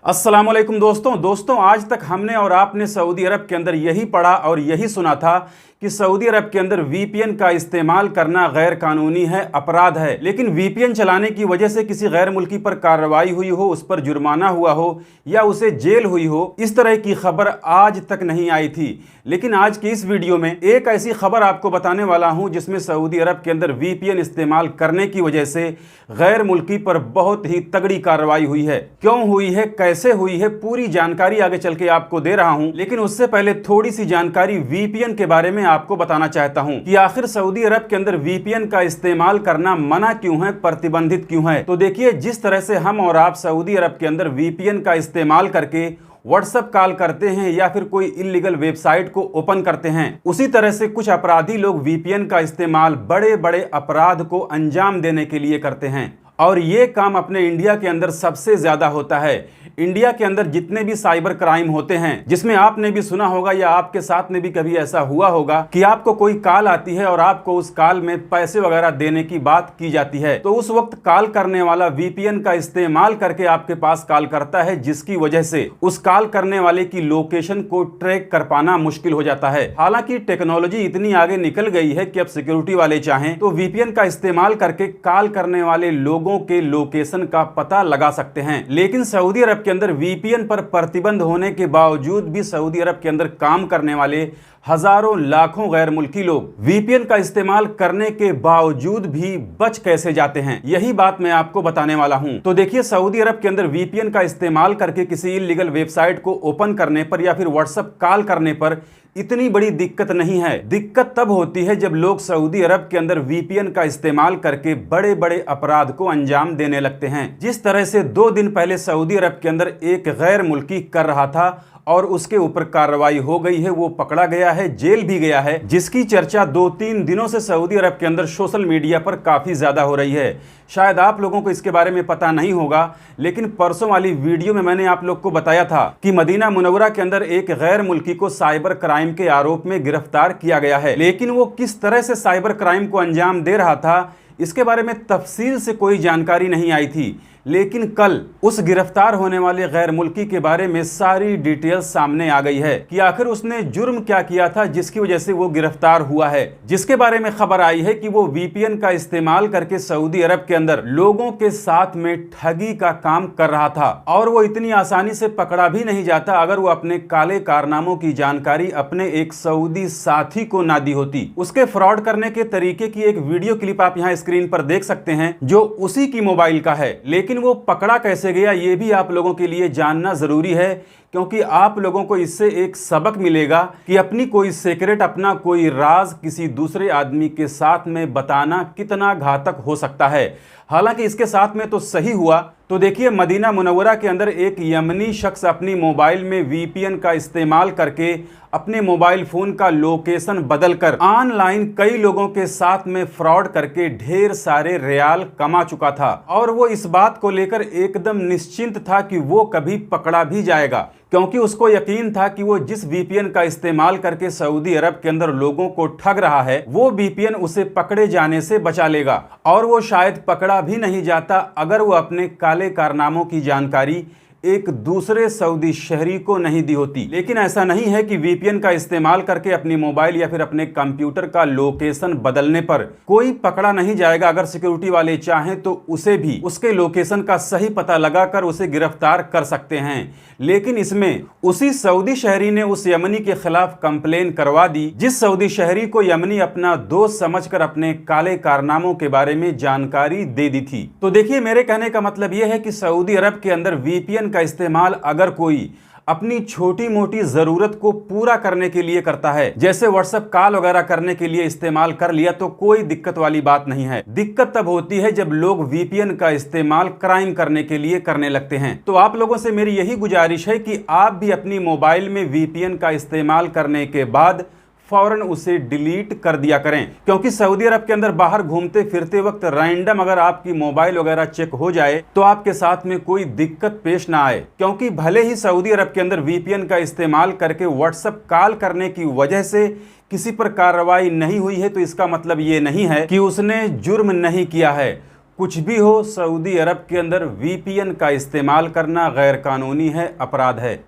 अस्सलामुअलैकुम दोस्तों आज तक हमने और आपने सऊदी अरब के अंदर यही पढ़ा और यही सुना था कि सऊदी अरब के अंदर वीपीएन का इस्तेमाल करना गैर कानूनी है, अपराध है। लेकिन वीपीएन चलाने की वजह से किसी गैर मुल्की पर कार्रवाई हुई हो, उस पर जुर्माना हुआ हो या उसे जेल हुई हो, इस तरह की खबर आज तक नहीं आई थी। लेकिन आज की इस वीडियो में एक ऐसी खबर आपको बताने वाला हूं जिसमें सऊदी अरब के अंदर वीपीएन इस्तेमाल करने की वजह से गैर मुल्की पर बहुत ही तगड़ी कार्रवाई हुई है। क्यों हुई है, कैसे हुई है, पूरी जानकारी आगे चल के आपको दे रहा हूं। लेकिन उससे पहले थोड़ी सी जानकारी वीपीएन के बारे में आपको बताना चाहता हूं कि आखिर सऊदी अरब के अंदर वीपीएन का इस्तेमाल करना मना क्यों है, प्रतिबंधित क्यों है। तो देखिए, जिस तरह से हम और आप सऊदी अरब के अंदर वीपीएन का इस्तेमाल करके व्हाट्सएप कॉल करते हैं या फिर कोई इलीगल वेबसाइट को ओपन करते हैं, उसी तरह से कुछ अपराधी लोग वीपीएन का इस्तेमाल बड़े बड़े अपराध को अंजाम देने के लिए करते हैं। और ये काम अपने इंडिया के अंदर सबसे ज्यादा होता है। इंडिया के अंदर जितने भी साइबर क्राइम होते हैं, जिसमें आपने भी सुना होगा या आपके साथ में भी कभी ऐसा हुआ होगा कि आपको कोई कॉल आती है और आपको उस कॉल में पैसे वगैरह देने की बात की जाती है, तो उस वक्त कॉल करने वाला वीपीएन का इस्तेमाल करके आपके पास कॉल करता है, जिसकी वजह से उस कॉल करने वाले की लोकेशन को ट्रैक कर पाना मुश्किल हो जाता है। हालांकि टेक्नोलॉजी इतनी आगे निकल गई है कि अब सिक्योरिटी वाले चाहें तो वीपीएन का इस्तेमाल करके कॉल करने वाले लोगों के लोकेशन का पता लगा सकते हैं। लेकिन सऊदी अरब के अंदर वीपीएन पर प्रतिबंध होने के बावजूद भी सऊदी अरब के अंदर काम करने वाले हजारों लाखों गैर मुल्की लोग वीपीएन का इस्तेमाल करने के बावजूद भी बच कैसे जाते हैं, यही बात मैं आपको बताने वाला हूं। तो देखिए, सऊदी अरब के अंदर वीपीएन का इस्तेमाल करके किसी इलीगल वेबसाइट को ओपन करने पर या फिर व्हाट्सएप कॉल करने पर इतनी बड़ी दिक्कत नहीं है। दिक्कत तब होती है जब लोग सऊदी अरब के अंदर वीपीएन का इस्तेमाल करके बड़े बड़े अपराध को अंजाम देने लगते हैं। जिस तरह से 2 दिन पहले सऊदी अरब के अंदर एक गैर मुल्की कर रहा था और उसके ऊपर कार्रवाई हो गई है, वो पकड़ा गया है, जेल भी गया है, जिसकी चर्चा 2-3 दिनों से सऊदी अरब के अंदर सोशल मीडिया पर काफी ज्यादा हो रही है। शायद आप लोगों को इसके बारे में पता नहीं होगा, लेकिन परसों वाली वीडियो में मैंने आप लोग को बताया था कि मदीना मुनव्वरा के अंदर एक गैर मुल्की को साइबर क्राइम के आरोप में गिरफ्तार किया गया है। लेकिन वो किस तरह से साइबर क्राइम को अंजाम दे रहा था, इसके बारे में तफसील से कोई जानकारी नहीं आई थी। लेकिन कल उस गिरफ्तार होने वाले गैर मुल्की के बारे में सारी डिटेल सामने आ गई है कि आखिर उसने जुर्म क्या किया था जिसकी वजह से वो गिरफ्तार हुआ है। जिसके बारे में खबर आई है कि वो वीपीएन का इस्तेमाल करके सऊदी अरब के अंदर लोगों के साथ में ठगी का काम कर रहा था और वो इतनी आसानी से पकड़ा भी नहीं जाता अगर वो अपने काले कारनामों की जानकारी अपने एक सऊदी साथी को ना दी होती। उसके फ्रॉड करने के तरीके की एक वीडियो क्लिप आप यहाँ स्क्रीन पर देख सकते हैं जो उसी की मोबाइल का है। लेकिन वो पकड़ा कैसे गया, ये भी आप लोगों के लिए जानना जरूरी है, क्योंकि आप लोगों को इससे एक सबक मिलेगा कि अपनी कोई सीक्रेट, अपना कोई राज किसी दूसरे आदमी के साथ में बताना कितना घातक हो सकता है। हालांकि इसके साथ में तो सही हुआ। तो देखिए, मदीना मुनव्वरा के अंदर एक यमनी शख्स अपनी मोबाइल में वीपीएन का इस्तेमाल करके अपने मोबाइल फोन का लोकेशन बदलकर ऑनलाइन कई लोगों के साथ में फ्रॉड करके ढेर सारे रियाल कमा चुका था और वो इस बात को लेकर एकदम निश्चिंत था कि वो कभी पकड़ा भी जाएगा, क्योंकि उसको यकीन था कि वो जिस वीपीएन का इस्तेमाल करके सऊदी अरब के अंदर लोगों को ठग रहा है, वो वीपीएन उसे पकड़े जाने से बचा लेगा और वो शायद पकड़ा भी नहीं जाता अगर वो अपने काले कारनामों की जानकारी एक दूसरे सऊदी शहरी को नहीं दी होती। लेकिन ऐसा नहीं है कि वीपीएन का इस्तेमाल करके अपनी मोबाइल या फिर अपने कंप्यूटर का लोकेशन बदलने पर कोई पकड़ा नहीं जाएगा। अगर सिक्योरिटी वाले चाहें तो उसे भी उसके लोकेशन का सही पता लगाकर उसे गिरफ्तार कर सकते हैं। लेकिन इसमें उसी सऊदी शहरी ने उस यमनी के खिलाफ कंप्लेन करवा दी, जिस सऊदी शहरी को यमनी अपना दोस्त समझकर अपने काले कारनामों के बारे में जानकारी दे दी थी। तो देखिए, मेरे कहने का मतलब यह है कि सऊदी अरब के अंदर वीपीएन का इस्तेमाल अगर कोई अपनी छोटी मोटी जरूरत को पूरा करने के लिए करता है, जैसे व्हाट्सएप कॉल वगैरह करने के लिए इस्तेमाल कर लिया, तो कोई दिक्कत वाली बात नहीं है। दिक्कत तब होती है जब लोग वीपीएन का इस्तेमाल क्राइम करने के लिए करने लगते हैं। तो आप लोगों से मेरी यही गुजारिश है कि आप भी अपनी मोबाइल में वीपीएन का इस्तेमाल करने के बाद फौरन उसे डिलीट कर दिया करें, क्योंकि सऊदी अरब के अंदर बाहर घूमते फिरते वक्त रैंडम अगर आपकी मोबाइल वगैरह चेक हो जाए तो आपके साथ में कोई दिक्कत पेश ना आए। क्योंकि भले ही सऊदी अरब के अंदर वीपीएन का इस्तेमाल करके व्हाट्सएप कॉल करने की वजह से किसी पर कार्रवाई नहीं हुई है, तो इसका मतलब ये नहीं है कि उसने जुर्म नहीं किया है। कुछ भी हो, सऊदी अरब के अंदर VPN का इस्तेमाल करना गैर कानूनी है, अपराध है।